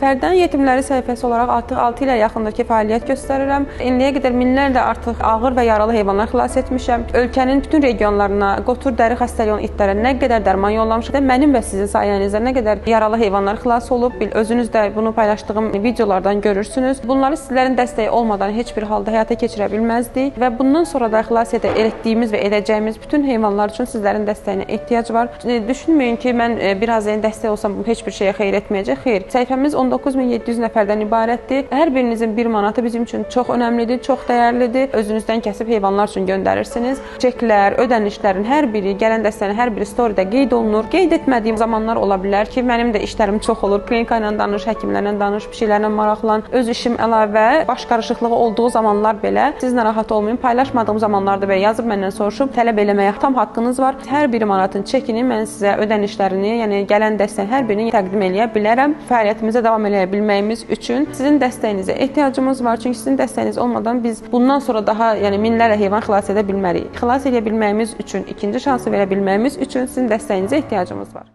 Fərdən Yetimləri səhifəsi olaraq artıq 6 ilə yaxındır ki, fəaliyyət göstərirəm. İndiyə qədər minlərlə artıq ağır və yaralı heyvanlar xilas etmişəm. Ölkənin bütün regionlarına, qotur, dəri xəstəliyi olan itlərə nə qədər dərman yollamışam. Mənim və sizin sayənizdə nə qədər yaralı heyvanlar xilas olub, özünüz də bunu paylaşdığım videolardan görürsünüz. Bunları sizlərin dəstəyi olmadan heç bir halda həyata keçirə bilməzdik və bundan sonra da xilas etdiyimiz və edəcəyimiz bütün heyvanlar üçün sizlərin dəstəyinə ehtiyac var. Düşünməyin ki, mən biraz dəstək olsam bu heç bir şeyə xeyir etməyəcək. Xeyr, səhifəmiz 19700 nəfərdən ibarətdir. Hər birinizin 1 manatı bizim üçün çox önəmlidir, çox dəyərlidir. Özünüzdən kəsib heyvanlar üçün göndərirsiniz. Çeklər, ödənişlərin hər biri, gələn dəstənin hər biri storydə qeyd olunur. Qeyd etmədiyim zamanlar ola bilər ki, mənim də işlərim çox olur. Klinika ilə danış, həkimlərlə danış, bir şeylərlə maraqlan. Öz işim əlavə, baş qarışıqlığı olduğu zamanlar belə siz narahat olmayın. Paylaşmadığım zamanlarda belə yazıb məndən soruşub tələb eləməyə tam haqqınız var. Hər bir manatın çekini mən sizə ödənişlərini, yəni gələn dəstənin hər birini təqdim eləyə bilərəm. Fəaliyyətimizə davam eləyə bilməyimiz üçün sizin dəstəyinizə ehtiyacımız var. Çünki sizin dəstəyiniz olmadan biz bundan sonra daha minlərlə heyvan xilas edə bilmərik. Xilas edə bilməyimiz üçün, ikinci şansı verə bilməyimiz üçün sizin dəstəyinizə ehtiyacımız var.